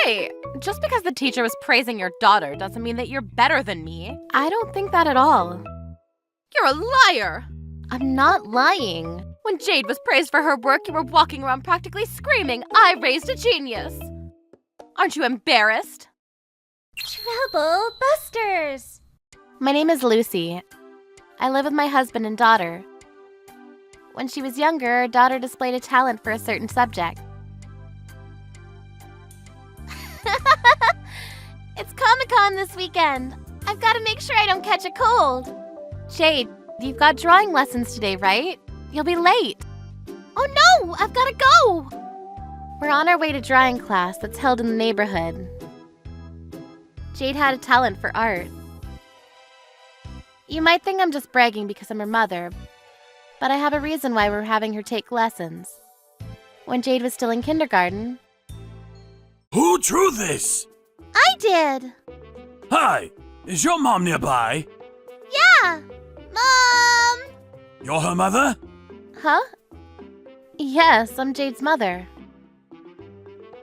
Hey, just because the teacher was praising your daughter doesn't mean that you're better than me. I don't think that at all. You're a liar! I'm not lying. When Jade was praised for her work, you were walking around practically screaming, "I raised a genius!" Aren't you embarrassed? Trouble Busters! My name is Lucy. I live with my husband and daughter. When she was younger, our daughter displayed a talent for a certain subject. It's Comic-Con this weekend. I've got to make sure I don't catch a cold. Jade, you've got drawing lessons today, right? You'll be late. Oh no, I've got to go. We're on our way to drawing class that's held in the neighborhood. Jade had a talent for art. You might think I'm just bragging because I'm her mother, but I have a reason why we're having her take lessons. When Jade was still in kindergarten... Who drew this? I did! Hi, is your mom nearby? Yeah! Mom! You're her mother? Huh? Yes, I'm Jade's mother.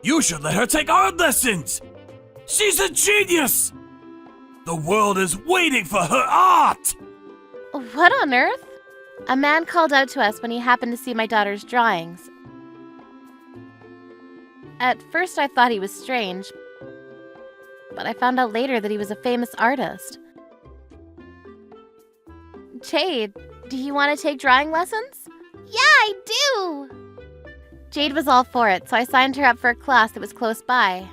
You should let her take art lessons! She's a genius! The world is waiting for her art! What on earth? A man called out to us when he happened to see my daughter's drawings. At first I thought he was strange, but I found out later that he was a famous artist. Jade, do you want to take drawing lessons? Yeah, I do! Jade was all for it, so I signed her up for a class that was close by.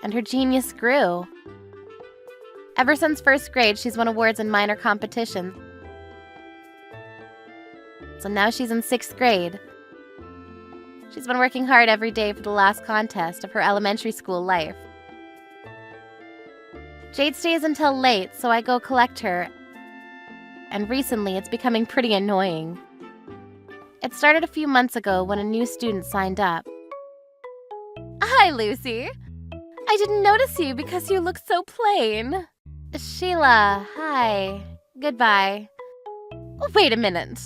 And her genius grew. Ever since first grade, she's won awards in minor competitions. So now she's in 6th grade. She's been working hard every day for the last contest of her elementary school life. Jade stays until late, so I go collect her. And recently, it's becoming pretty annoying. It started a few months ago when a new student signed up. Hi, Lucy. I didn't notice you because you look so plain. Sheila, hi. Goodbye. Wait a minute.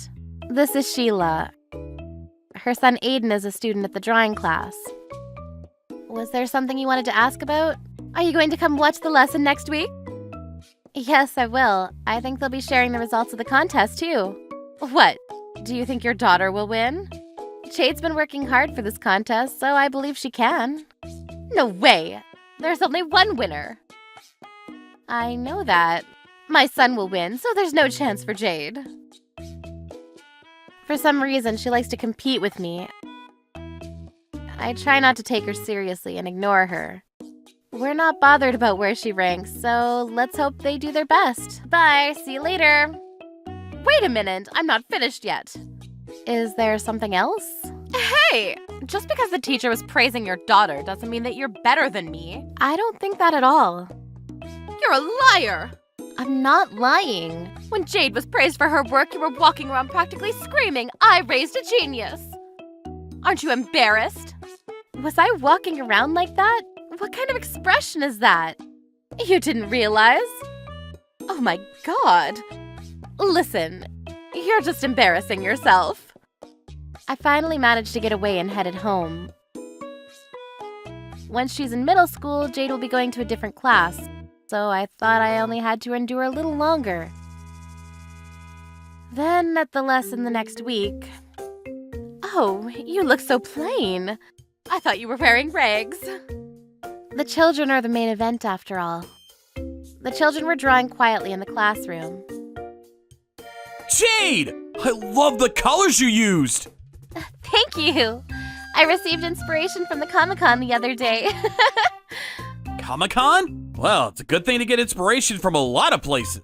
This is Sheila. Her son Aiden is a student at the drawing class. Was there something you wanted to ask about? Are you going to come watch the lesson next week? Yes, I will. I think they'll be sharing the results of the contest, too. What? Do you think your daughter will win? Jade's been working hard for this contest, so I believe she can. No way! There's only one winner. I know that. My son will win, so there's no chance for Jade. For some reason, she likes to compete with me. I try not to take her seriously and ignore her. We're not bothered about where she ranks, so let's hope they do their best. Bye, see you later. Wait a minute, I'm not finished yet. Is there something else? Hey, just because the teacher was praising your daughter doesn't mean that you're better than me. I don't think that at all. You're a liar! I'm not lying. When Jade was praised for her work, you were walking around practically screaming, "I raised a genius!" Aren't you embarrassed? Was I walking around like that? What kind of expression is that? You didn't realize? Oh my god. Listen, you're just embarrassing yourself. I finally managed to get away and headed home. Once she's in middle school, Jade will be going to a different class, so I thought I only had to endure a little longer. Then, at the lesson the next week... Oh, you look so plain. I thought you were wearing rags. The children are the main event, after all. The children were drawing quietly in the classroom. Jade! I love the colors you used! Thank you! I received inspiration from the Comic-Con the other day. Comic-Con? Well, it's a good thing to get inspiration from a lot of places.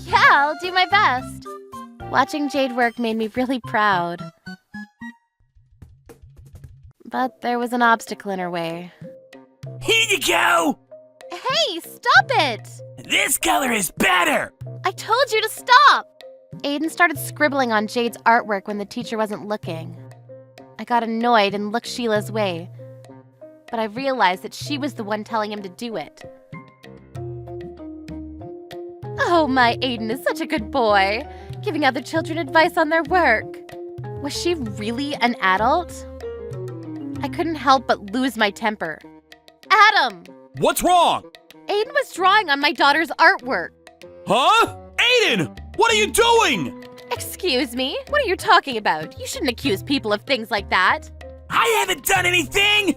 Yeah, I'll do my best. Watching Jade work made me really proud. But there was an obstacle in her way. Here you go! Hey, stop it! This color is better! I told you to stop! Aiden started scribbling on Jade's artwork when the teacher wasn't looking. I got annoyed and looked Sheila's way, but I realized that she was the one telling him to do it. Oh, my Aiden is such a good boy, giving other children advice on their work. Was she really an adult? I couldn't help but lose my temper. Adam! What's wrong? Aiden was drawing on my daughter's artwork. Huh? Aiden! What are you doing? Excuse me? What are you talking about? You shouldn't accuse people of things like that. I haven't done anything!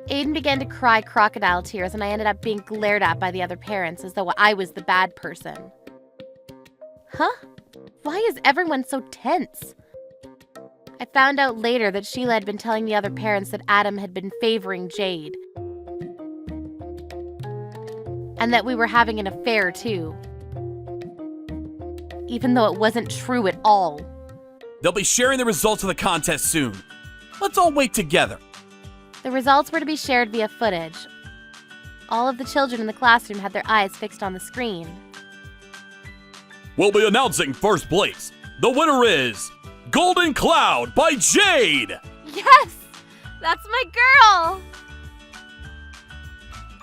Aiden began to cry crocodile tears, and I ended up being glared at by the other parents as though I was the bad person. Huh? Why is everyone so tense? I found out later that Sheila had been telling the other parents that Adam had been favoring Jade. And that we were having an affair, too. Even though it wasn't true at all. They'll be sharing the results of the contest soon. Let's all wait together. The results were to be shared via footage. All of the children in the classroom had their eyes fixed on the screen. We'll be announcing first place. The winner is Golden Cloud by Jade! Yes! That's my girl!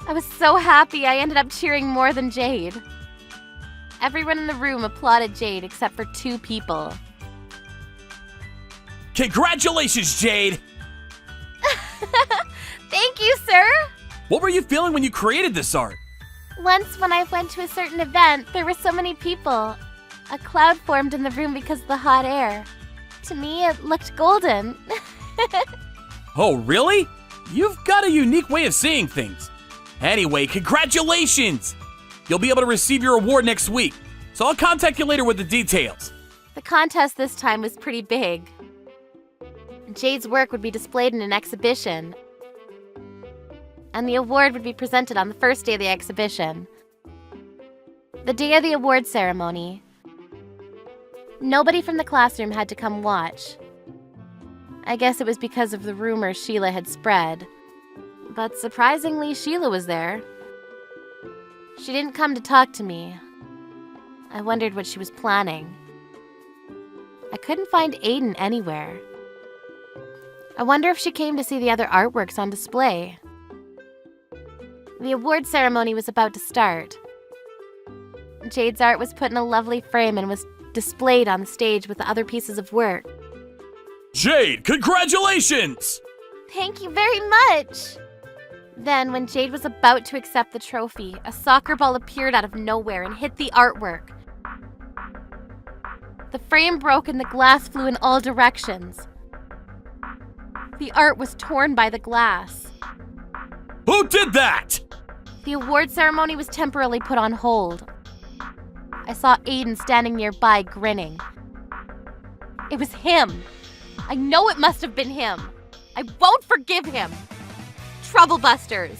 I was so happy I ended up cheering more than Jade. Everyone in the room applauded Jade except for 2 people. Congratulations, Jade! Thank you, sir. What were you feeling when you created this art? Once when I went to a certain event, there were so many people. A cloud formed in the room because of the hot air. To me, it looked golden. Oh, really? You've got a unique way of seeing things. Anyway, congratulations! You'll be able to receive your award next week, so I'll contact you later with the details. The contest this time was pretty big. Jade's work would be displayed in an exhibition, and the award would be presented on the first day of the exhibition. The day of the award ceremony, nobody from the classroom had to come watch. I guess it was because of the rumor Sheila had spread. But surprisingly, Sheila was there. She didn't come to talk to me. I wondered what she was planning. I couldn't find Aiden anywhere. I wonder if she came to see the other artworks on display. The award ceremony was about to start. Jade's art was put in a lovely frame and was displayed on the stage with the other pieces of work. Jade, congratulations! Thank you very much. Then, when Jade was about to accept the trophy, a soccer ball appeared out of nowhere and hit the artwork. The frame broke and the glass flew in all directions. The art was torn by the glass. Who did that? The award ceremony was temporarily put on hold. I saw Aiden standing nearby, grinning. It was him. I know it must have been him. I won't forgive him. Troublebusters.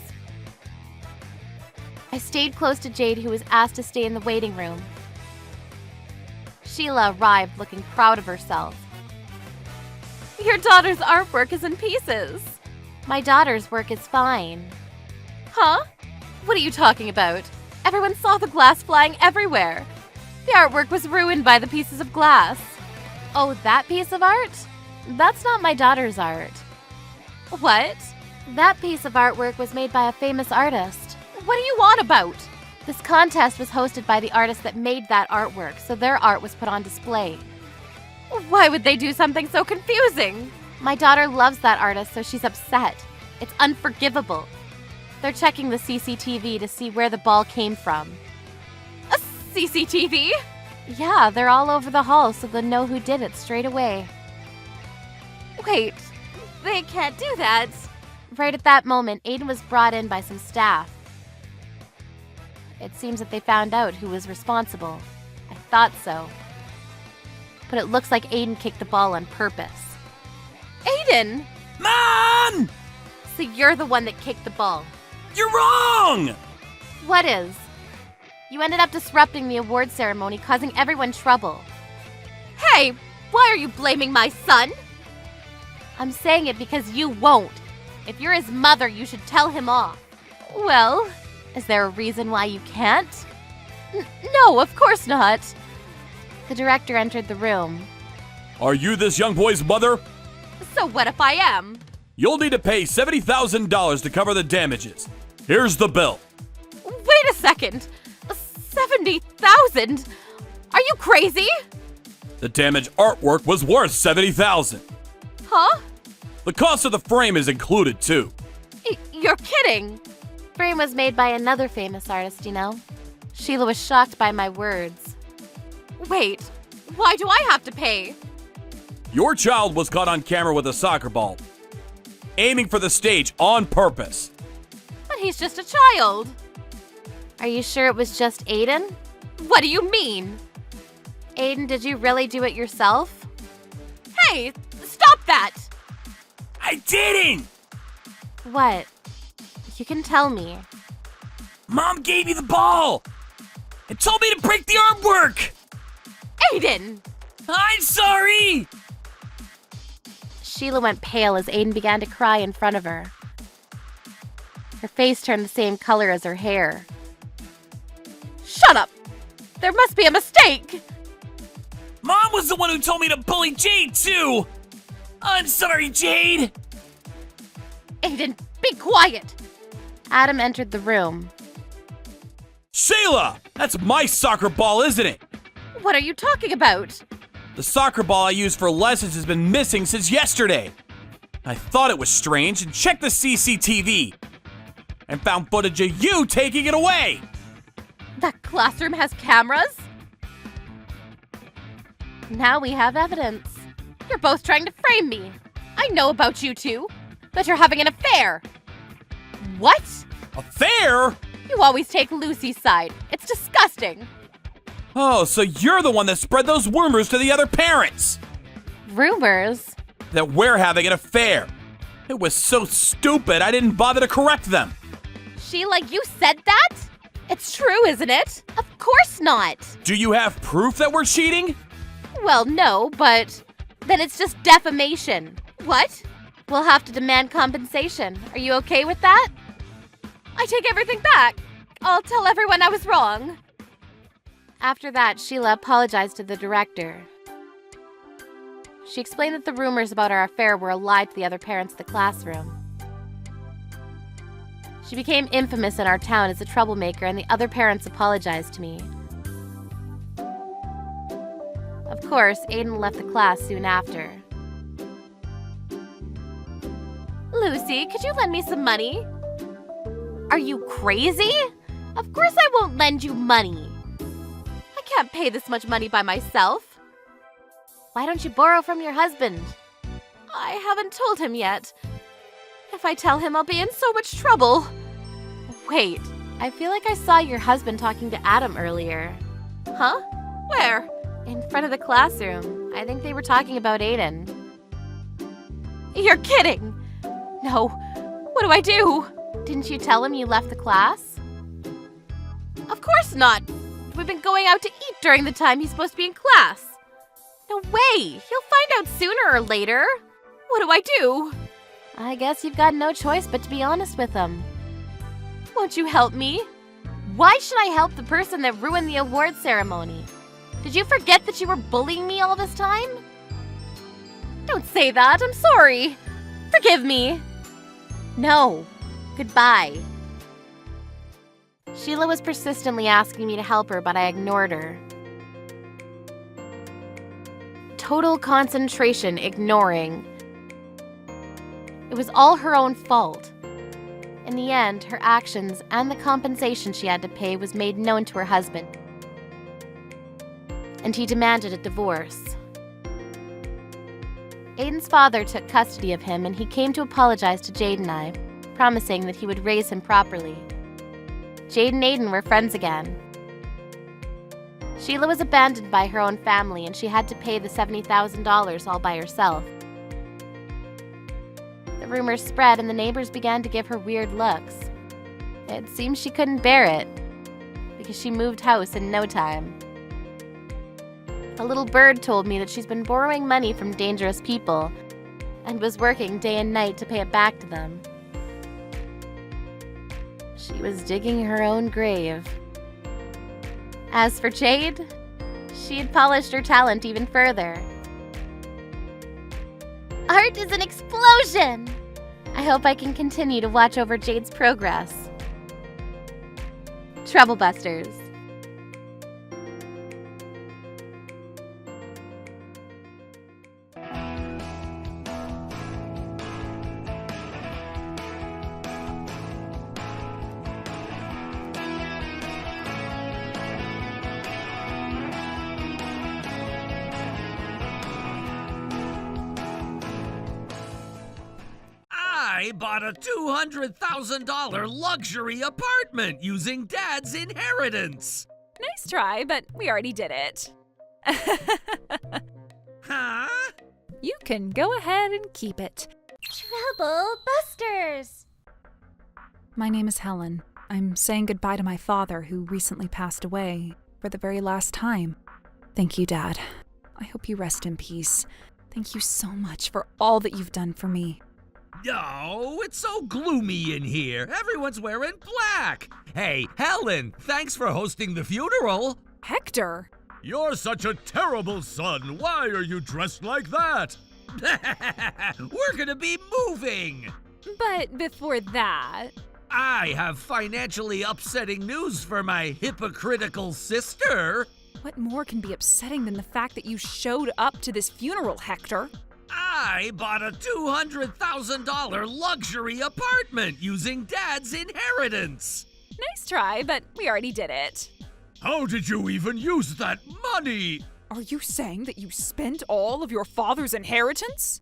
I stayed close to Jade, who was asked to stay in the waiting room. Sheila arrived looking proud of herself. Your daughter's artwork is in pieces. My daughter's work is fine. Huh? What are you talking about? Everyone saw the glass flying everywhere. The artwork was ruined by the pieces of glass. Oh, that piece of art? That's not my daughter's art. What? That piece of artwork was made by a famous artist. What are you on about? This contest was hosted by the artist that made that artwork, so their art was put on display. Why would they do something so confusing? My daughter loves that artist, so she's upset. It's unforgivable. They're checking the CCTV to see where the ball came from. A CCTV? Yeah, they're all over the hall, so they'll know who did it straight away. Wait, they can't do that. Right at that moment, Aiden was brought in by some staff. It seems that they found out who was responsible. I thought so. But it looks like Aiden kicked the ball on purpose. Aiden! Mom! So you're the one that kicked the ball. You're wrong! What is? You ended up disrupting the award ceremony, causing everyone trouble. Hey, why are you blaming my son? I'm saying it because you won't. If you're his mother, you should tell him off. Well, is there a reason why you can't? No, of course not. The director entered the room. Are you this young boy's mother? So what if I am? You'll need to pay $70,000 to cover the damages. Here's the bill. Wait a second. 70,000? Are you crazy? The damaged artwork was worth $70,000. Huh? The cost of the frame is included too. You're kidding! Frame was made by another famous artist, you know. Sheila was shocked by my words. Wait, why do I have to pay? Your child was caught on camera with a soccer ball, aiming for the stage on purpose. But he's just a child. Are you sure it was just Aiden? What do you mean? Aiden, did you really do it yourself? Hey, stop that! I didn't! What? You can tell me. Mom gave me the ball and told me to break the artwork! Aiden! I'm sorry! Sheila went pale as Aiden began to cry in front of her. Her face turned the same color as her hair. Shut up! There must be a mistake! Mom was the one who told me to bully Jade too! I'm sorry, Jade! Aiden, be quiet! Adam entered the room. Shayla! That's my soccer ball, isn't it? What are you talking about? The soccer ball I used for lessons has been missing since yesterday. I thought it was strange and checked the CCTV and found footage of you taking it away. That classroom has cameras? Now we have evidence. You're both trying to frame me. I know about you two, that you're having an affair. What? Affair? You always take Lucy's side. It's disgusting. Oh, so you're the one that spread those rumors to the other parents. Rumors? That we're having an affair. It was so stupid I didn't bother to correct them. Sheila, you said that? It's true, isn't it? Of course not. Do you have proof that we're cheating? Well, no, but then it's just defamation. What? We'll have to demand compensation. Are you okay with that? I take everything back. I'll tell everyone I was wrong. After that, Sheila apologized to the director. She explained that the rumors about our affair were a lie to the other parents in the classroom. She became infamous in our town as a troublemaker, and the other parents apologized to me. Of course, Aiden left the class soon after. Lucy, could you lend me some money? Are you crazy? Of course I won't lend you money. I can't pay this much money by myself. Why don't you borrow from your husband? I haven't told him yet. If I tell him, I'll be in so much trouble. Wait, I feel like I saw your husband talking to Adam earlier. huh? Where? In front of the classroom. I think they were talking about Aiden. You're kidding. No, what do I do? Didn't you tell him you left the class? Of course not. We've been going out to eat during the time he's supposed to be in class. No way. He'll find out sooner or later. What do I do? I guess you've got no choice but to be honest with him. Won't you help me? Why should I help the person that ruined the award ceremony? Did you forget that you were bullying me all this time? Don't say that. I'm sorry. Forgive me. No. Goodbye. Sheila was persistently asking me to help her, but I ignored her. Total concentration, ignoring. It was all her own fault. In the end, her actions and the compensation she had to pay was made known to her husband, and he demanded a divorce. Aiden's father took custody of him, and he came to apologize to Jade and I, promising that he would raise him properly. Jade and Aiden were friends again. Sheila was abandoned by her own family, and she had to pay the $70,000 all by herself. The rumors spread, and the neighbors began to give her weird looks. It seems she couldn't bear it, because she moved house in no time. A little bird told me that she's been borrowing money from dangerous people and was working day and night to pay it back to them. She was digging her own grave. As for Jade, she had polished her talent even further. Art is an explosion! I hope I can continue to watch over Jade's progress. Troublebusters. I bought a $200,000 luxury apartment using Dad's inheritance. Nice try, but we already did it. Huh? You can go ahead and keep it. Trouble Busters! My name is Helen. I'm saying goodbye to my father, who recently passed away, for the very last time. Thank you, Dad. I hope you rest in peace. Thank you so much for all that you've done for me. Oh, it's so gloomy in here. Everyone's wearing black. Hey, Helen, thanks for hosting the funeral. Hector! You're such a terrible son. Why are you dressed like that? We're gonna be moving. But before that... I have financially upsetting news for my hypocritical sister. What more can be upsetting than the fact that you showed up to this funeral, Hector? I bought a $200,000 luxury apartment using Dad's inheritance. Nice try, but we already did it. How did you even use that money? Are you saying that you spent all of your father's inheritance?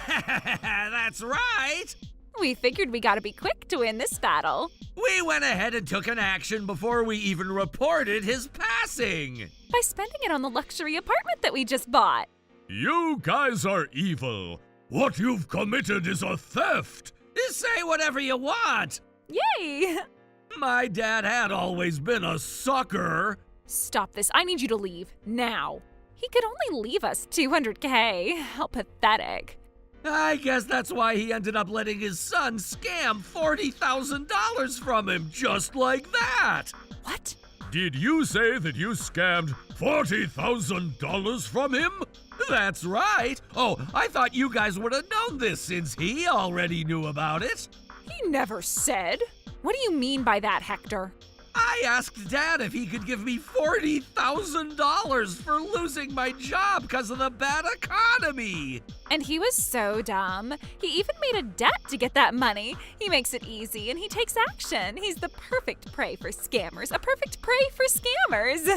That's right. We figured we gotta be quick to win this battle. We went ahead and took an action before we even reported his passing. By spending it on the luxury apartment that we just bought. You guys are evil. What you've committed is a theft. Say whatever you want. Yay! My dad had always been a sucker. Stop this. I need you to leave. Now. He could only leave us $200K. How pathetic. I guess that's why he ended up letting his son scam $40,000 from him just like that. What? Did you say that you scammed $40,000 from him? That's right. Oh, I thought you guys would have known this since he already knew about it. He never said. What do you mean by that, Hector? I asked Dad if he could give me $40,000 for losing my job because of the bad economy. And he was so dumb. He even made a debt to get that money. He makes it easy and he takes action. He's the perfect prey for scammers. A perfect prey for scammers.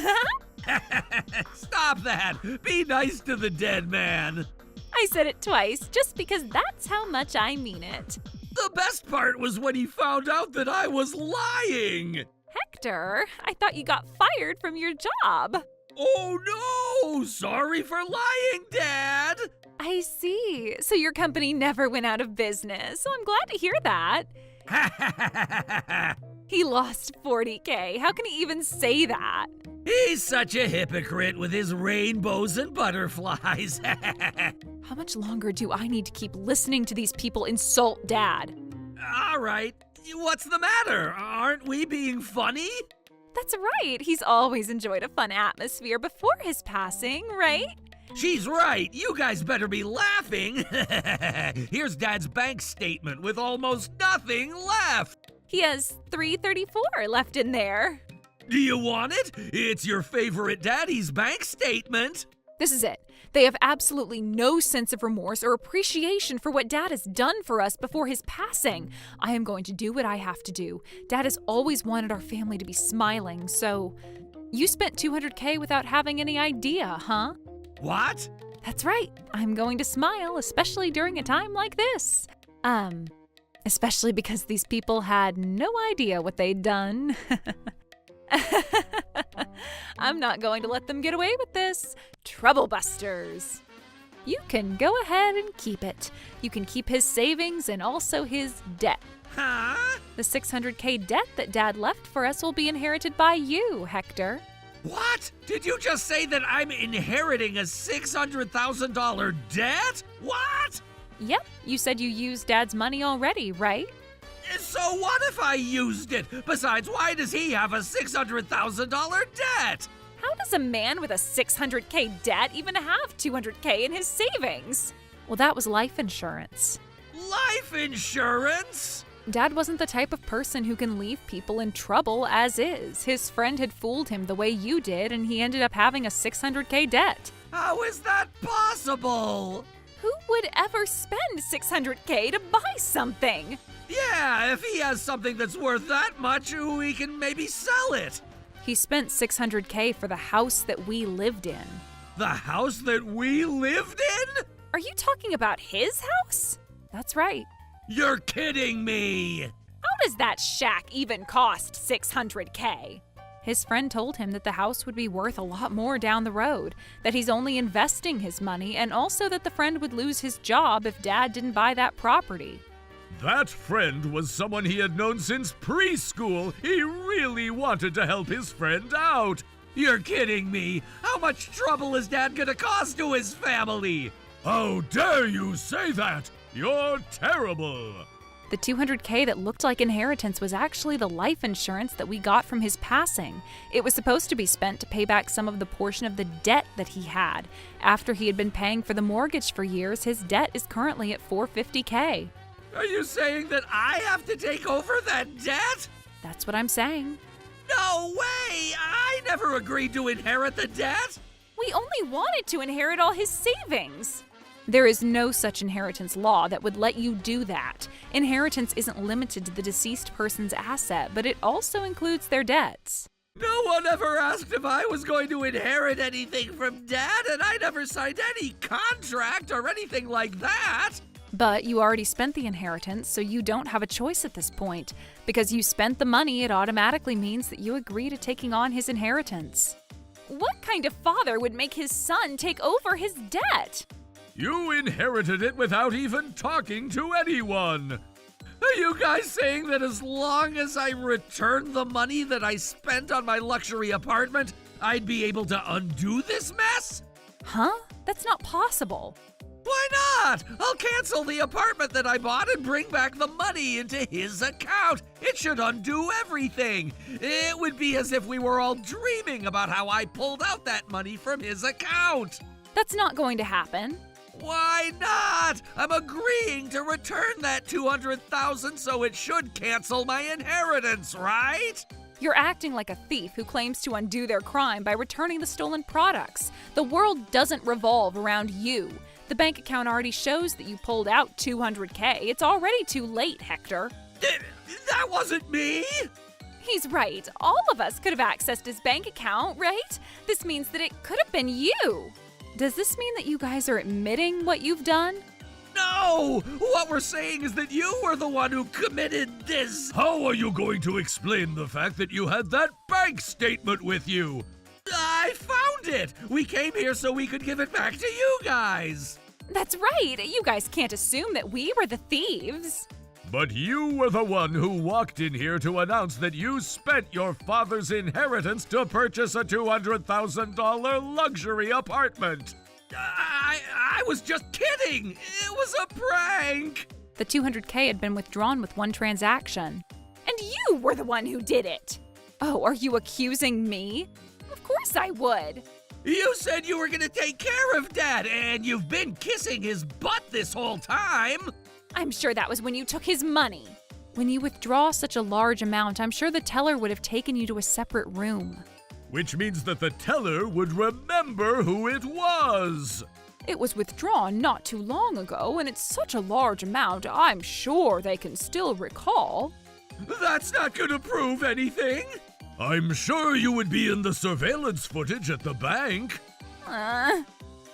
Stop that. Be nice to the dead man. I said it twice just because that's how much I mean it. The best part was when he found out that I was lying. Hector, I thought you got fired from your job. Oh no! Sorry for lying, Dad! I see. So your company never went out of business. So I'm glad to hear that. He lost $40K. How can he even say that? He's such a hypocrite with his rainbows and butterflies. How much longer do I need to keep listening to these people insult Dad? All right. What's the matter? Aren't we being funny? That's right. He's always enjoyed a fun atmosphere before his passing, right? She's right. You guys better be laughing. Here's Dad's bank statement with almost nothing left. He has $334 left in there. Do you want it? It's your favorite daddy's bank statement. This is it. They have absolutely no sense of remorse or appreciation for what Dad has done for us before his passing. I am going to do what I have to do. Dad has always wanted our family to be smiling, so... You spent $200K without having any idea, huh? What? That's right. I'm going to smile, especially during a time like this. Especially because these people had no idea what they'd done. I'm not going to let them get away with this. Trouble Busters. You can go ahead and keep it. You can keep his savings and also his debt. Huh? The $600K debt that Dad left for us will be inherited by you, Hector. What? Did you just say that I'm inheriting a $600,000 debt? What? Yep, you said you used Dad's money already, right? So what if I used it? Besides, why does he have a $600,000 debt? How does a man with a $600K debt even have $200K in his savings? Well, that was life insurance. Life insurance? Dad wasn't the type of person who can leave people in trouble as is. His friend had fooled him the way you did, and he ended up having a $600K debt. How is that possible? Who would ever spend $600K to buy something? Yeah, if he has something that's worth that much, we can maybe sell it. He spent $600K for the house that we lived in. The house that we lived in? Are you talking about his house? That's right. You're kidding me! How does that shack even cost $600K? His friend told him that the house would be worth a lot more down the road, that he's only investing his money, and also that the friend would lose his job if Dad didn't buy that property. That friend was someone he had known since preschool. He really wanted to help his friend out. You're kidding me! How much trouble is Dad gonna cause to his family? How dare you say that? You're terrible! The $200K that looked like inheritance was actually the life insurance that we got from his passing. It was supposed to be spent to pay back some of the portion of the debt that he had. After he had been paying for the mortgage for years, his debt is currently at $450K. Are you saying that I have to take over that debt? That's what I'm saying. No way! I never agreed to inherit the debt! We only wanted to inherit all his savings. There is no such inheritance law that would let you do that. Inheritance isn't limited to the deceased person's asset, but it also includes their debts. No one ever asked if I was going to inherit anything from Dad, and I never signed any contract or anything like that! But you already spent the inheritance, so you don't have a choice at this point. Because you spent the money, it automatically means that you agree to taking on his inheritance. What kind of father would make his son take over his debt? You inherited it without even talking to anyone! Are you guys saying that as long as I return the money that I spent on my luxury apartment, I'd be able to undo this mess? Huh? That's not possible. Why not? I'll cancel the apartment that I bought and bring back the money into his account. It should undo everything. It would be as if we were all dreaming about how I pulled out that money from his account. That's not going to happen. Why not? I'm agreeing to return that $200,000, so it should cancel my inheritance, right? You're acting like a thief who claims to undo their crime by returning the stolen products. The world doesn't revolve around you. The bank account already shows that you pulled out $200K. It's already too late, Hector. That wasn't me! He's right. All of us could have accessed his bank account, right? This means that it could have been you. Does this mean that you guys are admitting what you've done? No! What we're saying is that you were the one who committed this. How are you going to explain the fact that you had that bank statement with you? I found it! We came here so we could give it back to you guys! That's right. You guys can't assume that we were the thieves. But you were the one who walked in here to announce that you spent your father's inheritance to purchase a $200,000 luxury apartment. I was just kidding! It was a prank! The $200K had been withdrawn with one transaction. And you were the one who did it! Oh, are you accusing me? Of course I would. You said you were gonna take care of Dad, and you've been kissing his butt this whole time! I'm sure that was when you took his money. When you withdraw such a large amount, I'm sure the teller would have taken you to a separate room. Which means that the teller would remember who it was. It was withdrawn not too long ago, and it's such a large amount, I'm sure they can still recall. That's not gonna prove anything! I'm sure you would be in the surveillance footage at the bank.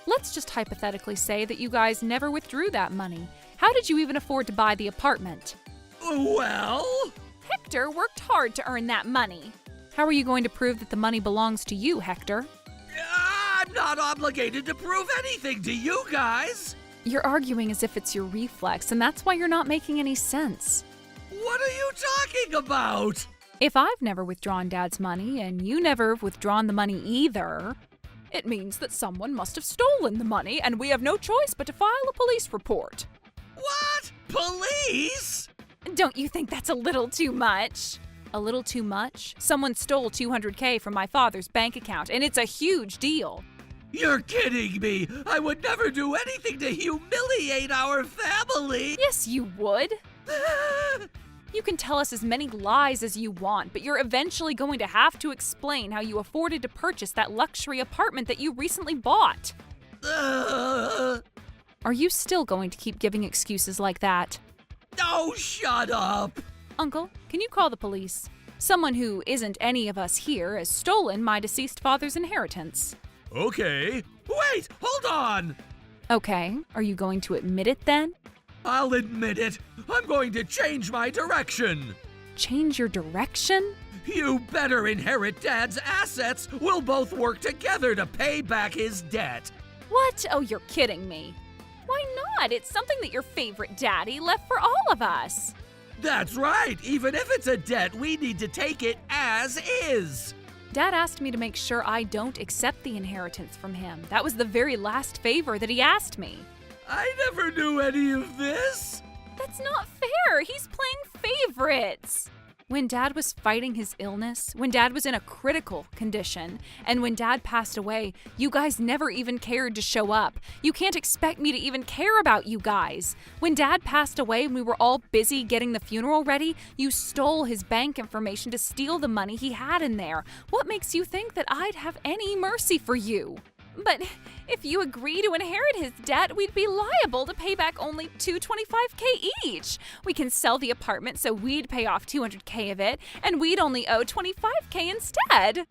Let's just hypothetically say that you guys never withdrew that money. How did you even afford to buy the apartment? Well? Hector worked hard to earn that money. How are you going to prove that the money belongs to you, Hector? I'm not obligated to prove anything to you guys! You're arguing as if it's your reflex, and that's why you're not making any sense. What are you talking about? If I've never withdrawn Dad's money, and you never have withdrawn the money either, it means that someone must have stolen the money, and we have no choice but to file a police report. What? Police? Don't you think that's a little too much? A little too much? Someone stole $200K from my father's bank account, and it's a huge deal. You're kidding me! I would never do anything to humiliate our family! Yes, you would. You can tell us as many lies as you want, but you're eventually going to have to explain how you afforded to purchase that luxury apartment that you recently bought. Are you still going to keep giving excuses like that? Oh, shut up! Uncle, can you call the police? Someone who isn't any of us here has stolen my deceased father's inheritance. Okay. Wait, hold on! Okay, are you going to admit it then? I'll admit it. I'm going to change my direction. Change your direction? You better inherit Dad's assets. We'll both work together to pay back his debt. What? Oh, you're kidding me. Why not? It's something that your favorite daddy left for all of us. That's right. Even if it's a debt, we need to take it as is. Dad asked me to make sure I don't accept the inheritance from him. That was the very last favor that he asked me. I never knew any of this. That's not fair. He's playing favorites. When Dad was fighting his illness, when Dad was in a critical condition, and when Dad passed away, you guys never even cared to show up. You can't expect me to even care about you guys. When Dad passed away and we were all busy getting the funeral ready, you stole his bank information to steal the money he had in there. What makes you think that I'd have any mercy for you? But if you agree to inherit his debt, we'd be liable to pay back only $225K each. We can sell the apartment so we'd pay off $200K of it, and we'd only owe $25K instead.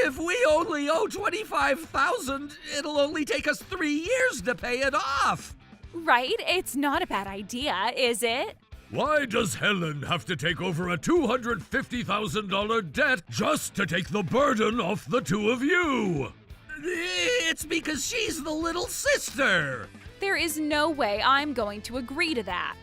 If we only owe $25,000, it'll only take us 3 years to pay it off. Right? It's not a bad idea, is it? Why does Helen have to take over a $250,000 debt just to take the burden off the two of you? It's because she's the little sister. There is no way I'm going to agree to that.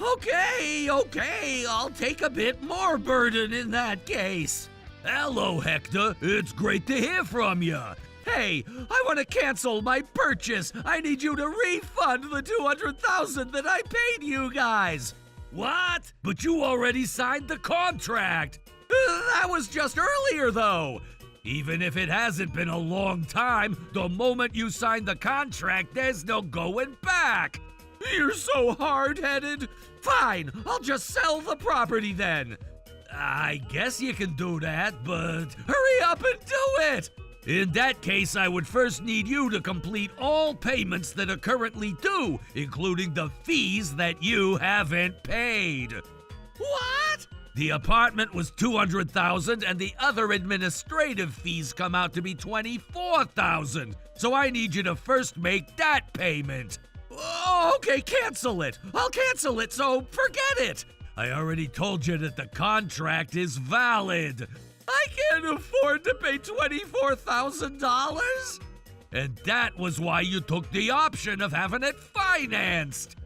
Okay, I'll take a bit more burden in that case. Hello, Hector. It's great to hear from you. Hey, I want to cancel my purchase. I need you to refund the $200,000 that I paid you guys. What? But you already signed the contract. That was just earlier, though. Even if it hasn't been a long time, the moment you sign the contract, there's no going back. You're so hard-headed. Fine, I'll just sell the property then. I guess you can do that, but hurry up and do it. In that case, I would first need you to complete all payments that are currently due, including the fees that you haven't paid. What? The apartment was $200,000 and the other administrative fees come out to be $24,000. So I need you to first make that payment. Okay, cancel it. I'll cancel it, so forget it. I already told you that the contract is valid. I can't afford to pay $24,000. And that was why you took the option of having it financed.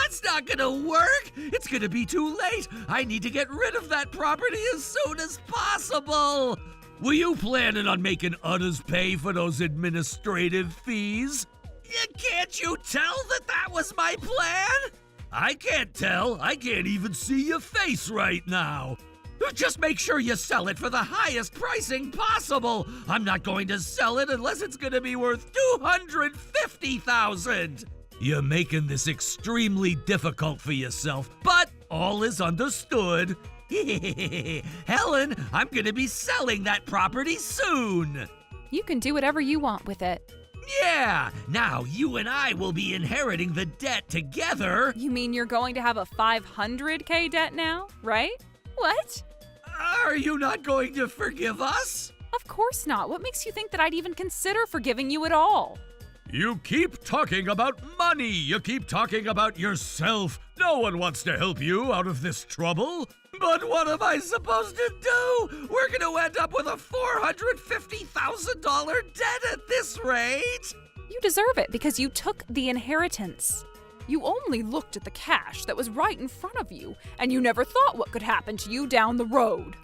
That's not gonna work! It's gonna be too late! I need to get rid of that property as soon as possible! Were you planning on making others pay for those administrative fees? Can't you tell that was my plan? I can't tell. I can't even see your face right now. Just make sure you sell it for the highest pricing possible. I'm not going to sell it unless it's gonna be worth $250,000. You're making this extremely difficult for yourself, but all is understood. Helen, I'm gonna be selling that property soon. You can do whatever you want with it. Yeah, now you and I will be inheriting the debt together. You mean you're going to have a $500K debt now, right? What? Are you not going to forgive us? Of course not. What makes you think that I'd even consider forgiving you at all? You keep talking about money. You keep talking about yourself. No one wants to help you out of this trouble. But what am I supposed to do? We're going to end up with a $450,000 debt at this rate. You deserve it because you took the inheritance. You only looked at the cash that was right in front of you, and you never thought what could happen to you down the road.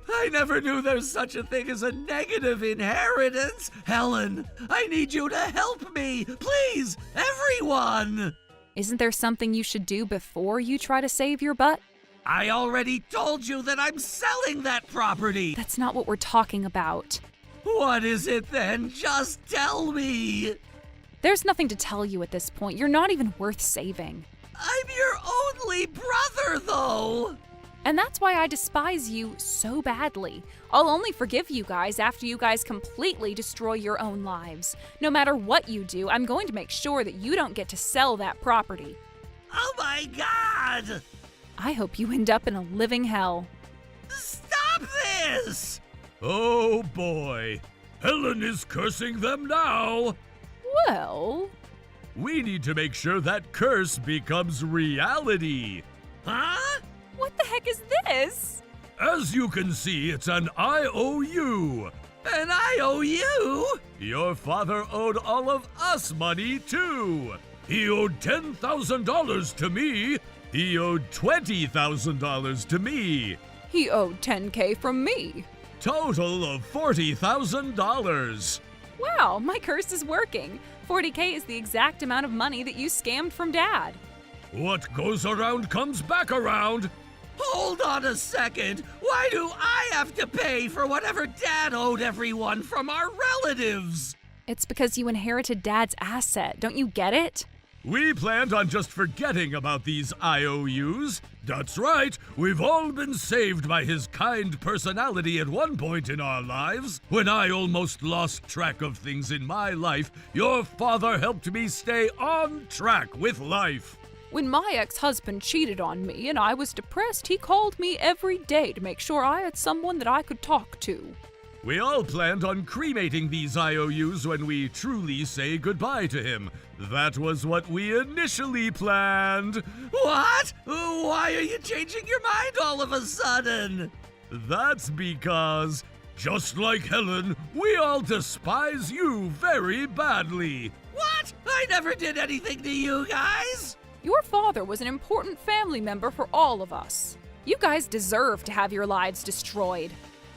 I never knew there's such a thing as a negative inheritance. Helen, I need you to help me. Please, everyone. Isn't there something you should do before you try to save your butt? I already told you that I'm selling that property. That's not what we're talking about. What is it then? Just tell me. There's nothing to tell you at this point. You're not even worth saving. I'm your only brother, though. And that's why I despise you so badly. I'll only forgive you guys after you guys completely destroy your own lives. No matter what you do, I'm going to make sure that you don't get to sell that property. Oh my God! I hope you end up in a living hell. Stop this! Oh boy. Helen is cursing them now. Well, We need to make sure that curse becomes reality. Huh? What the heck is this? As you can see, it's an IOU. An IOU? Your father owed all of us money, too. He owed $10,000 to me. He owed $20,000 to me. He owed $10K from me. Total of $40,000. Wow, my curse is working. $40K is the exact amount of money that you scammed from Dad. What goes around comes back around. Hold on a second. Why do I have to pay for whatever Dad owed everyone from our relatives? It's because you inherited Dad's asset. Don't you get it? We planned on just forgetting about these IOUs. That's right, we've all been saved by his kind personality at one point in our lives. When I almost lost track of things in my life, your father helped me stay on track with life. When my ex-husband cheated on me and I was depressed, he called me every day to make sure I had someone that I could talk to. We all planned on cremating these IOUs when we truly say goodbye to him. That was what we initially planned. What? Why are you changing your mind all of a sudden? That's because, just like Helen, we all despise you very badly. What? I never did anything to you guys. Your father was an important family member for all of us. You guys deserve to have your lives destroyed.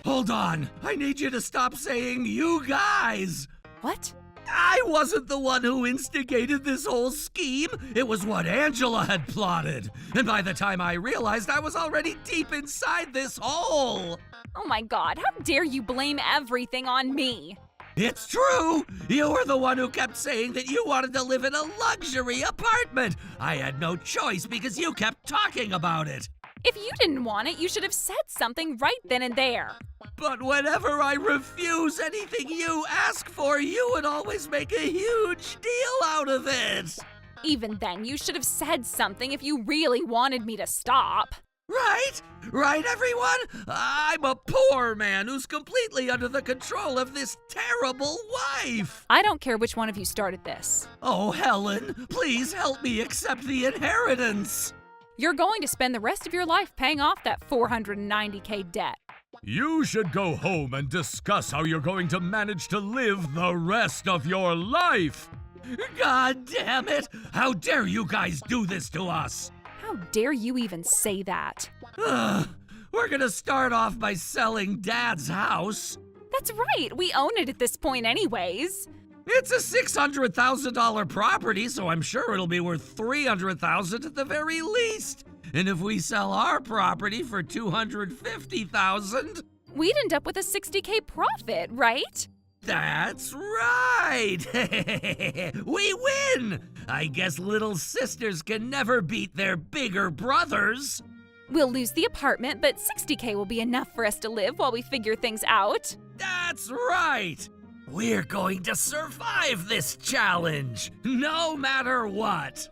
Hold on. I need you to stop saying you guys. What? I wasn't the one who instigated this whole scheme. It was what Angela had plotted. And by the time I realized, I was already deep inside this hole. Oh my God, how dare you blame everything on me? It's true. You were the one who kept saying that you wanted to live in a luxury apartment. I had no choice because you kept talking about it. If you didn't want it, you should have said something right then and there. But whenever I refuse anything you ask for, you would always make a huge deal out of it. Even then, you should have said something if you really wanted me to stop. Right? Right, everyone? I'm a poor man who's completely under the control of this terrible wife. I don't care which one of you started this. Oh, Helen, please help me accept the inheritance. You're going to spend the rest of your life paying off that $490K debt. You should go home and discuss how you're going to manage to live the rest of your life. God damn it! How dare you guys do this to us? How dare you even say that? We're gonna start off by selling Dad's house. That's right, we own it at this point anyways. It's a $600,000 property, so I'm sure it'll be worth $300,000 at the very least. And if we sell our property for $250,000, We'd end up with a $60K profit, right? that's right. We win. I guess little sisters can never beat their bigger brothers. We'll lose the apartment, but $60K will be enough for us to live while we figure things out. That's right. We're going to survive this challenge, no matter what.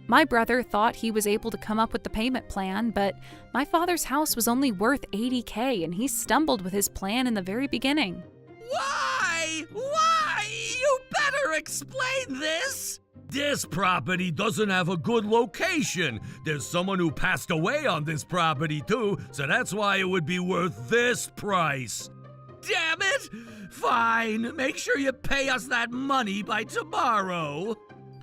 My brother thought he was able to come up with the payment plan, but my father's house was only worth $80K and he stumbled with his plan in the very beginning. Why? Why? You better explain this. This property doesn't have a good location. There's someone who passed away on this property too, so that's why it would be worth this price. Damn it! Fine, make sure you pay us that money by tomorrow.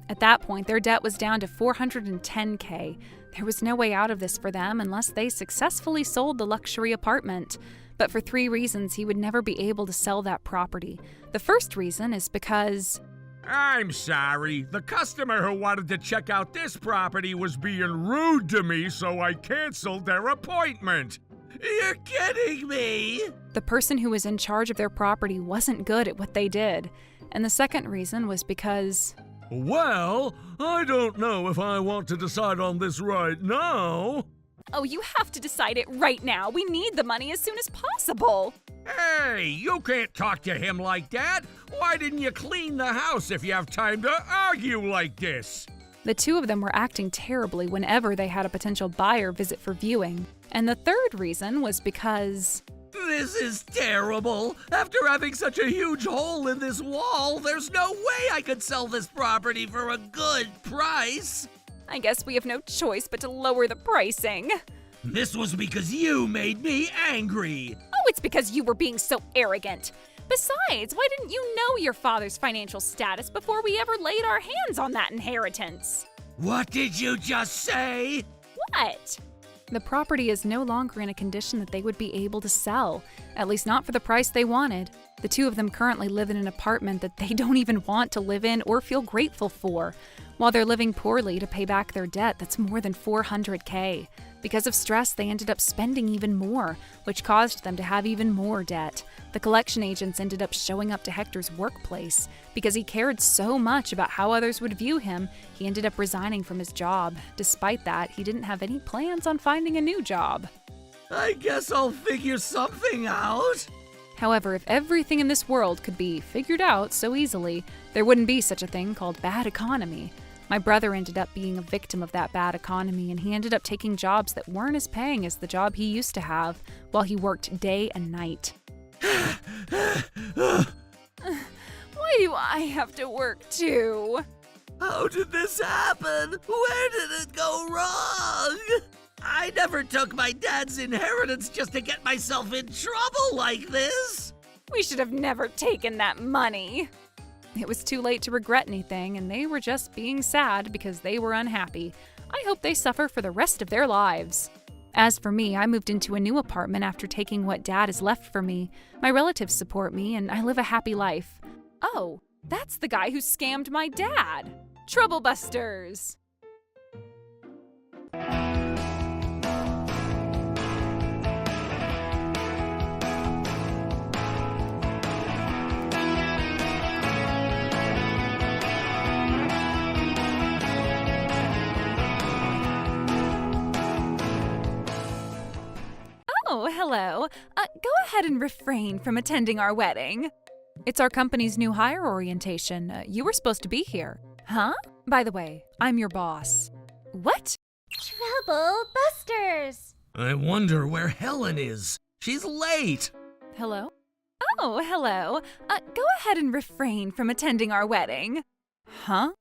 At that point, their debt was down to $410K. There was no way out of this for them unless they successfully sold the luxury apartment. But for 3 reasons, he would never be able to sell that property. The first reason is because... I'm sorry. The customer who wanted to check out this property was being rude to me, so I canceled their appointment. You're kidding me! the person who was in charge of their property wasn't good at what they did. And the second reason was because... Well, I don't know if I want to decide on this right now. Oh, you have to decide it right now. We need the money as soon as possible. Hey, you can't talk to him like that. Why didn't you clean the house if you have time to argue like this? The two of them were acting terribly whenever they had a potential buyer visit for viewing. And the third reason was because... This is terrible. After having such a huge hole in this wall, there's no way I could sell this property for a good price. I guess we have no choice but to lower the pricing. This was because you made me angry. Oh, it's because you were being so arrogant. Besides, why didn't you know your father's financial status before we ever laid our hands on that inheritance? What did you just say? What? The property is no longer in a condition that they would be able to sell, at least not for the price they wanted. The two of them currently live in an apartment that they don't even want to live in or feel grateful for, while they're living poorly to pay back their debt that's more than $400K. Because of stress, they ended up spending even more, which caused them to have even more debt. The collection agents ended up showing up to Hector's workplace. Because he cared so much about how others would view him, he ended up resigning from his job. Despite that, he didn't have any plans on finding a new job. I guess I'll figure something out. However, if everything in this world could be figured out so easily, there wouldn't be such a thing called bad economy. My brother ended up being a victim of that bad economy, and he ended up taking jobs that weren't as paying as the job he used to have, while he worked day and night. Why do I have to work too? How did this happen? Where did it go wrong? I never took my dad's inheritance just to get myself in trouble like this. We should have never taken that money. It was too late to regret anything, and they were just being sad because they were unhappy. I hope they suffer for the rest of their lives. As for me, I moved into a new apartment after taking what Dad has left for me. My relatives support me, and I live a happy life. Oh, that's the guy who scammed my dad. Troublebusters! Oh, hello. Go ahead and refrain from attending our wedding. It's our company's new hire orientation. You were supposed to be here. Huh? By the way, I'm your boss. What? Trouble Busters! I wonder where Helen is. She's late. Hello? Oh, hello. Go ahead and refrain from attending our wedding. Huh?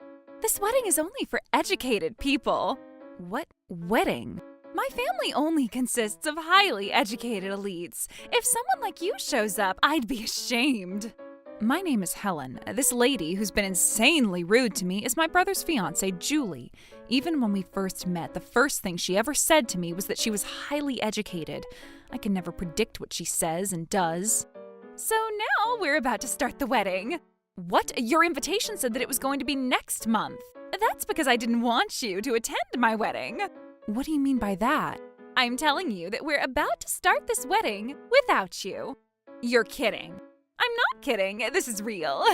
This wedding is only for educated people. What wedding? My family only consists of highly educated elites. If someone like you shows up, I'd be ashamed. My name is Helen. This lady who's been insanely rude to me is my brother's fiancée, Julie. Even when we first met, the first thing she ever said to me was that she was highly educated. I can never predict what she says and does. So now we're about to start the wedding. What? Your invitation said that it was going to be next month. That's because I didn't want you to attend my wedding. What do you mean by that? I'm telling you that we're about to start this wedding without you. You're kidding. I'm not kidding. This is real.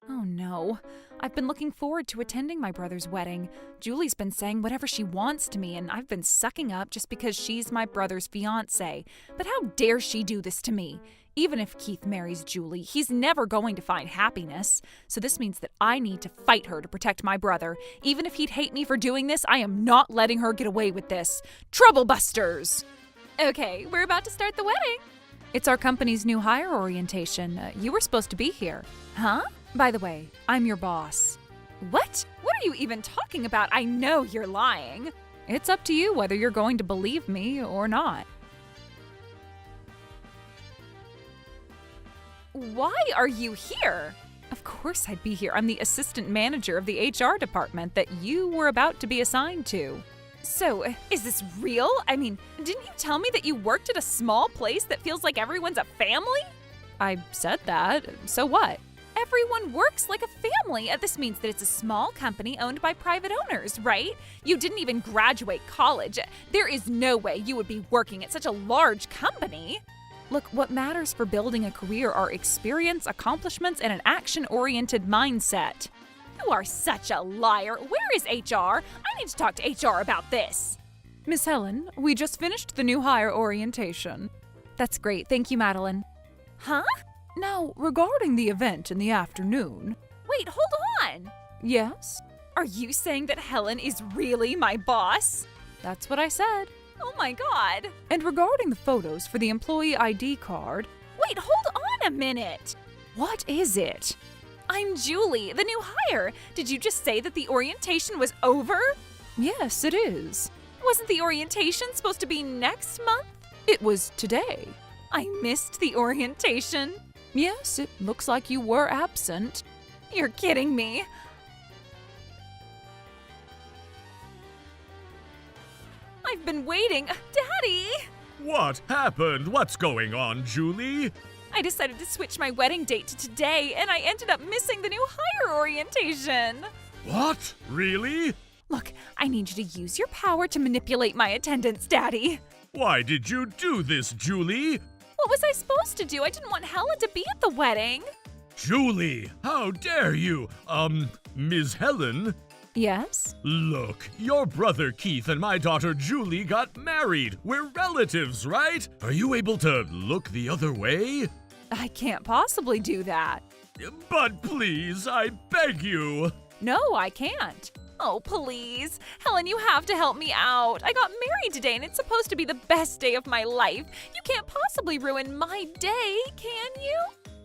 Oh no. I've been looking forward to attending my brother's wedding. Julie's been saying whatever she wants to me, and I've been sucking up just because she's my brother's fiancée. But how dare she do this to me? Even if Keith marries Julie, he's never going to find happiness. So this means that I need to fight her to protect my brother. Even if he'd hate me for doing this, I am not letting her get away with this. Troublebusters! Okay, we're about to start the wedding. It's our company's new hire orientation. You were supposed to be here. Huh? By the way, I'm your boss. What? What are you even talking about? I know you're lying. It's up to you whether you're going to believe me or not. Why are you here? Of course I'd be here. I'm the assistant manager of the HR department that you were about to be assigned to. So, is this real? I mean, didn't you tell me that you worked at a small place that feels like everyone's a family? I said that. So what? Everyone works like a family. This means that it's a small company owned by private owners, right? You didn't even graduate college. There is no way you would be working at such a large company. Look, what matters for building a career are experience, accomplishments, and an action-oriented mindset. You are such a liar. Where is HR? I need to talk to HR about this. Miss Helen, we just finished the new hire orientation. That's great. Thank you, Madeline. Huh? Now, regarding the event in the afternoon. Wait, hold on. Yes? Are you saying that Helen is really my boss? That's what I said. Oh my god. And regarding the photos for the employee ID card, wait, hold on a minute. What is it? I'm Julie, the new hire. Did you just say that the orientation was over? Yes, it is. Wasn't the orientation supposed to be next month? It was today. I missed the orientation. Yes, it looks like you were absent. You're kidding me. I've been waiting. Daddy! What happened? What's going on, Julie? I decided to switch my wedding date to today, and I ended up missing the new hire orientation. What? Really? Look, I need you to use your power to manipulate my attendance, Daddy. Why did you do this, Julie? What was I supposed to do? I didn't want Helen to be at the wedding. Julie, how dare you? Ms. Helen? Yes? Look, your brother Keith and my daughter Julie got married. We're relatives, right? Are you able to look the other way? I can't possibly do that. But please, I beg you. No, I can't. Oh, please. Helen, you have to help me out. I got married today and it's supposed to be the best day of my life. You can't possibly ruin my day, can you?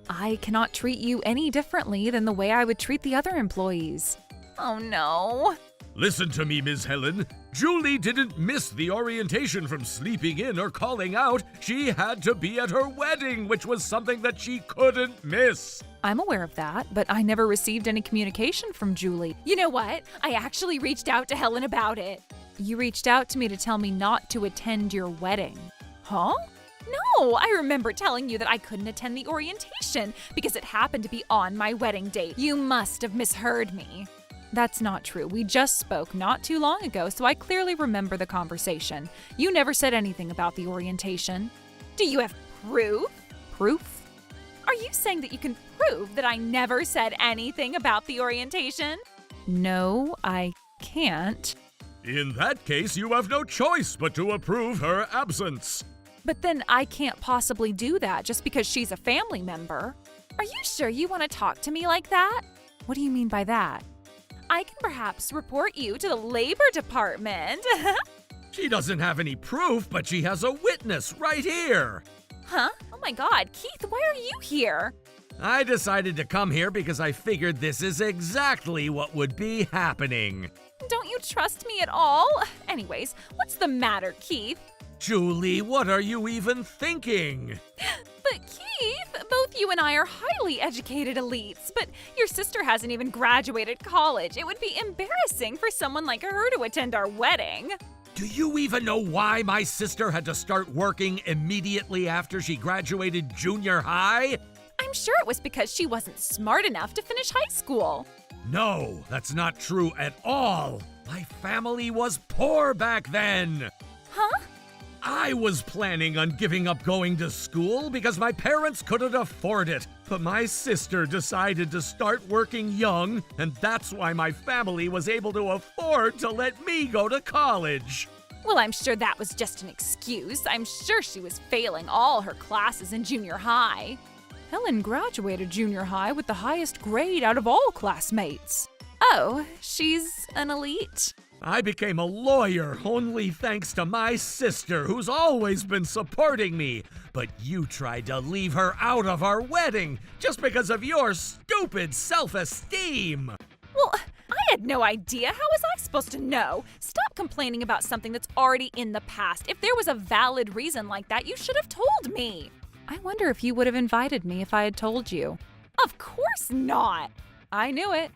I cannot treat you any differently than the way I would treat the other employees. Oh no. Listen to me, Ms. Helen. Julie didn't miss the orientation from sleeping in or calling out. She had to be at her wedding, which was something that she couldn't miss. I'm aware of that, but I never received any communication from Julie. You know what? I actually reached out to Helen about it. You reached out to me to tell me not to attend your wedding. Huh? No, I remember telling you that I couldn't attend the orientation because it happened to be on my wedding date. You must have misheard me. That's not true. We just spoke not too long ago, so I clearly remember the conversation. You never said anything about the orientation. Do you have proof? Proof? Are you saying that you can prove that I never said anything about the orientation? No, I can't. In that case, you have no choice but to approve her absence. But then I can't possibly do that just because she's a family member. Are you sure you want to talk to me like that? What do you mean by that? I can perhaps report you to the labor department. She doesn't have any proof, but she has a witness right here. Huh? Oh my god, Keith, why are you here? I decided to come here because I figured this is exactly what would be happening. Don't you trust me at all? Anyways, what's the matter, Keith? Julie, what are you even thinking? But Keith, both you and I are highly educated elites, but your sister hasn't even graduated college. It would be embarrassing for someone like her to attend our wedding. Do you even know why my sister had to start working immediately after she graduated junior high? I'm sure it was because she wasn't smart enough to finish high school. No, that's not true at all. My family was poor back then. Huh? I was planning on giving up going to school because my parents couldn't afford it. But my sister decided to start working young, and that's why my family was able to afford to let me go to college. Well, I'm sure that was just an excuse. I'm sure she was failing all her classes in junior high. Helen graduated junior high with the highest grade out of all classmates. Oh, she's an elite? I became a lawyer only thanks to my sister, who's always been supporting me. But you tried to leave her out of our wedding just because of your stupid self-esteem. Well, I had no idea. How was I supposed to know? Stop complaining about something that's already in the past. If there was a valid reason like that, you should have told me. I wonder if you would have invited me if I had told you. Of course not. I knew it.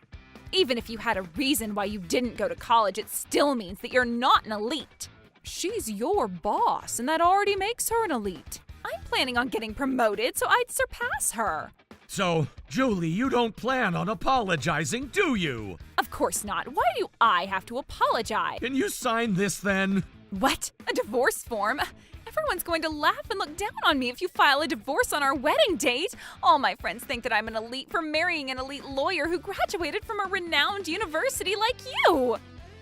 Even if you had a reason why you didn't go to college, it still means that you're not an elite. She's your boss, and that already makes her an elite. I'm planning on getting promoted, so I'd surpass her. So, Julie, you don't plan on apologizing, do you? Of course not. Why do I have to apologize? Can you sign this then? What? A divorce form? Everyone's going to laugh and look down on me if you file a divorce on our wedding date. All my friends think that I'm an elite for marrying an elite lawyer who graduated from a renowned university like you.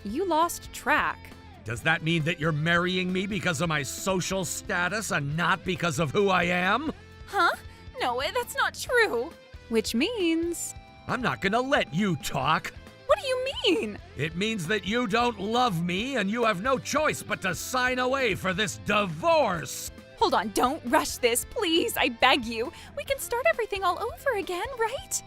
You lost track. Does that mean that you're marrying me because of my social status and not because of who I am? Huh? No, that's not true. Which means... I'm not gonna let you talk. What do you mean? It means that you don't love me and you have no choice but to sign away for this divorce. Hold on, don't rush this, please, I beg you. We can start everything all over again, right?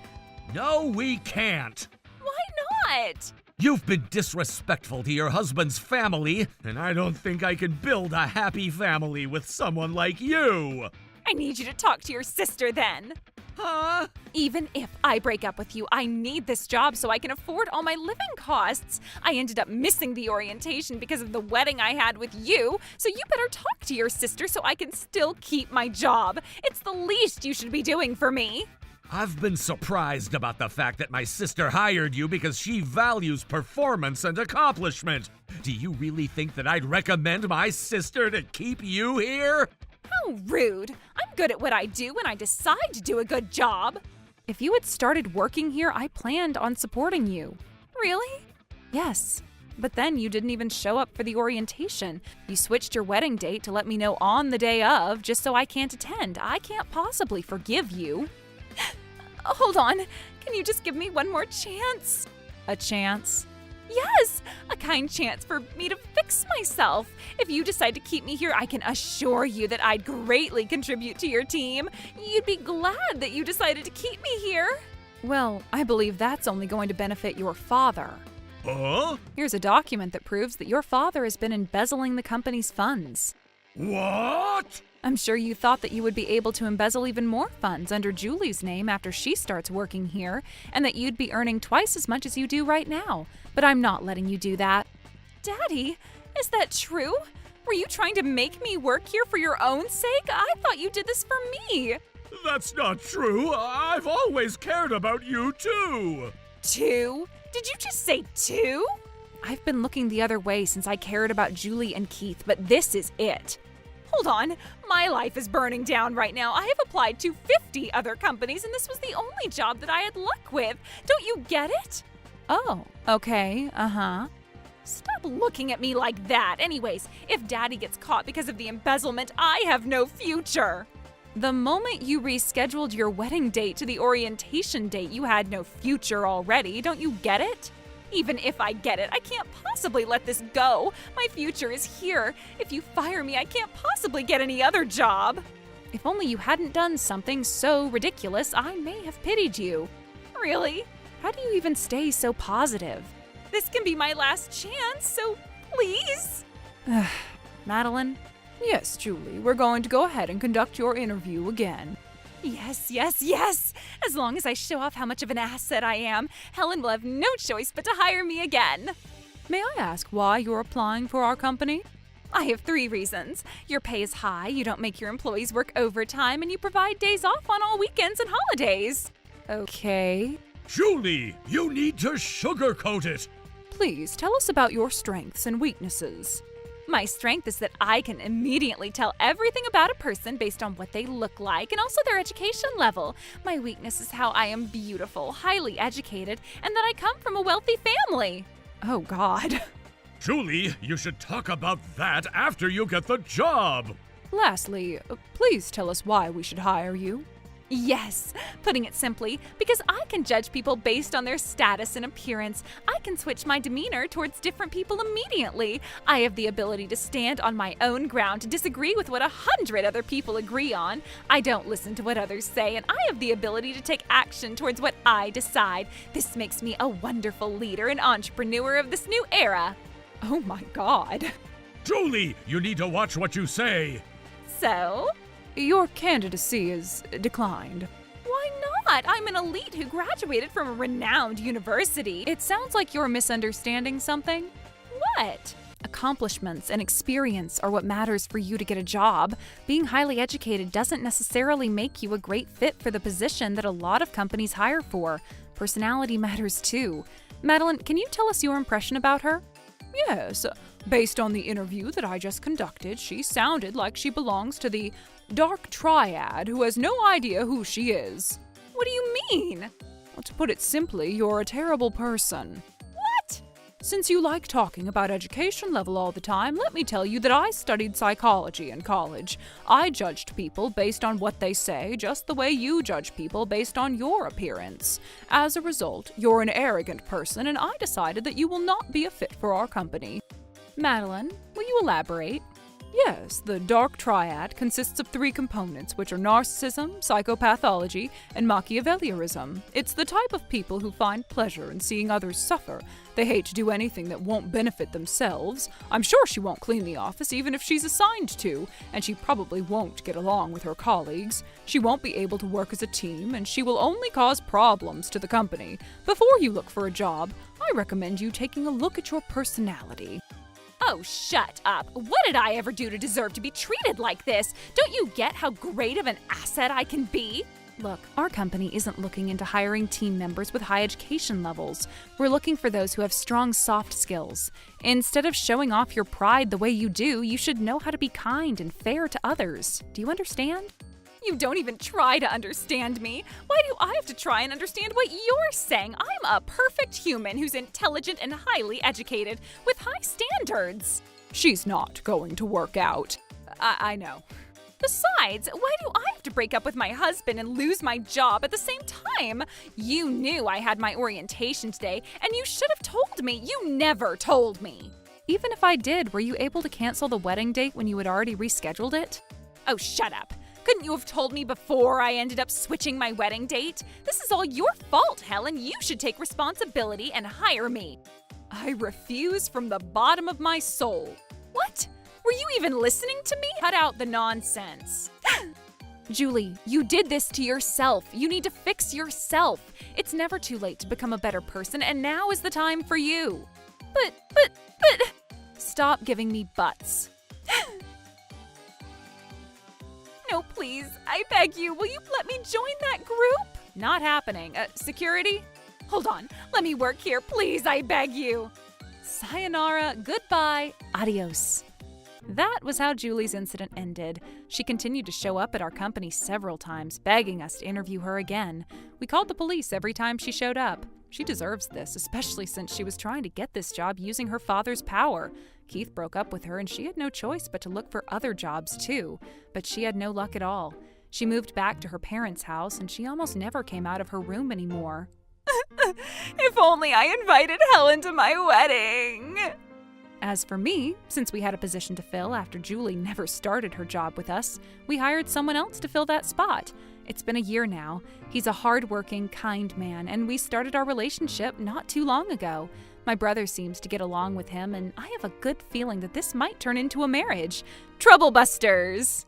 No, we can't. Why not? You've been disrespectful to your husband's family, and I don't think I can build a happy family with someone like you. I need you to talk to your sister then. Huh? Even if I break up with you, I need this job so I can afford all my living costs. I ended up missing the orientation because of the wedding I had with you, so you better talk to your sister so I can still keep my job. It's the least you should be doing for me. I've been surprised about the fact that my sister hired you because she values performance and accomplishment. Do you really think that I'd recommend my sister to keep you here? How rude. I'm good at what I do when I decide to do a good job. If you had started working here, I planned on supporting you. Really? Yes. But then you didn't even show up for the orientation. You switched your wedding date to let me know on the day of, just so I can't attend. I can't possibly forgive you. Hold on. Can you just give me one more chance? A chance? Yes! A kind chance for me to fix myself. If you decide to keep me here, I can assure you that I'd greatly contribute to your team. You'd be glad that you decided to keep me here. Well, I believe that's only going to benefit your father. Huh? Here's a document that proves that your father has been embezzling the company's funds. What? I'm sure you thought that you would be able to embezzle even more funds under Julie's name after she starts working here, and that you'd be earning twice as much as you do right now. But I'm not letting you do that. Daddy, is that true? Were you trying to make me work here for your own sake? I thought you did this for me. That's not true. I've always cared about you too. 2? Did you just say 2? I've been looking the other way since I cared about Julie and Keith, but this is it. Hold on, my life is burning down right now. I have applied to 50 other companies, and this was the only job that I had luck with. Don't you get it? Oh, okay, Stop looking at me like that. Anyways, if Daddy gets caught because of the embezzlement, I have no future. The moment you rescheduled your wedding date to the orientation date, you had no future already. Don't you get it? Even if I get it, I can't possibly let this go. My future is here. If you fire me, I can't possibly get any other job. If only you hadn't done something so ridiculous, I may have pitied you. Really? How do you even stay so positive? This can be my last chance, so please. Madeline? Yes, Julie, we're going to go ahead and conduct your interview again. Yes. As long as I show off how much of an asset I am, Helen will have no choice but to hire me again. May I ask why you're applying for our company? I have 3 reasons. Your pay is high, you don't make your employees work overtime, and you provide days off on all weekends and holidays. Okay. Julie, you need to sugarcoat it. Please tell us about your strengths and weaknesses. My strength is that I can immediately tell everything about a person based on what they look like and also their education level. My weakness is how I am beautiful, highly educated, and that I come from a wealthy family. Oh, God. Julie, you should talk about that after you get the job. Lastly, please tell us why we should hire you. Yes, putting it simply, because I can judge people based on their status and appearance. I can switch my demeanor towards different people immediately. I have the ability to stand on my own ground, to disagree with what 100 other people agree on. I don't listen to what others say, and I have the ability to take action towards what I decide. This makes me a wonderful leader and entrepreneur of this new era. Oh my God. Julie, you need to watch what you say. So? Your candidacy is declined. Why not? I'm an elite who graduated from a renowned university. It sounds like you're misunderstanding something. What? Accomplishments and experience are what matters for you to get a job. Being highly educated doesn't necessarily make you a great fit for the position that a lot of companies hire for. Personality matters too. Madeline, can you tell us your impression about her? Yes. Based on the interview that I just conducted, she sounded like she belongs to the dark triad who has no idea who she is. What do you mean? Well, to put it simply, you're a terrible person. What? Since you like talking about education level all the time, let me tell you that I studied psychology in college. I judged people based on what they say, just the way you judge people based on your appearance. As a result, you're an arrogant person, and I decided that you will not be a fit for our company. Madeline, will you elaborate? Yes, the dark triad consists of 3 components, which are narcissism, psychopathology, and Machiavellianism. It's the type of people who find pleasure in seeing others suffer. They hate to do anything that won't benefit themselves. I'm sure she won't clean the office even if she's assigned to, and she probably won't get along with her colleagues. She won't be able to work as a team, and she will only cause problems to the company. Before you look for a job, I recommend you taking a look at your personality. Oh, shut up. What did I ever do to deserve to be treated like this? Don't you get how great of an asset I can be? Look, our company isn't looking into hiring team members with high education levels. We're looking for those who have strong soft skills. Instead of showing off your pride the way you do, you should know how to be kind and fair to others. Do you understand? You don't even try to understand me. Why do I have to try and understand what you're saying? I'm a perfect human who's intelligent and highly educated, with high standards. She's not going to work out. I know. Besides, why do I have to break up with my husband and lose my job at the same time? You knew I had my orientation today, and you should have told me. You never told me. Even if I did, were you able to cancel the wedding date when you had already rescheduled it? Oh, shut up. Couldn't you have told me before I ended up switching my wedding date? This is all your fault, Helen. You should take responsibility and hire me. I refuse from the bottom of my soul. What? Were you even listening to me? Cut out the nonsense. Julie, you did this to yourself. You need to fix yourself. It's never too late to become a better person, and now is the time for you. But... Stop giving me buts. No, please. I beg you. Will you let me join that group? Not happening. Security? Hold on. Let me work here. Please, I beg you. Sayonara, goodbye, adios. That was how Julie's incident ended. She continued to show up at our company several times, begging us to interview her again. We called the police every time she showed up. She deserves this, especially since she was trying to get this job using her father's power. Keith broke up with her and she had no choice but to look for other jobs too. But she had no luck at all. She moved back to her parents' house and she almost never came out of her room anymore. If only I invited Helen to my wedding. As for me, since we had a position to fill after Julie never started her job with us, we hired someone else to fill that spot. It's been a year now. He's a hardworking, kind man, and we started our relationship not too long ago. My brother seems to get along with him, and I have a good feeling that this might turn into a marriage. Trouble Busters!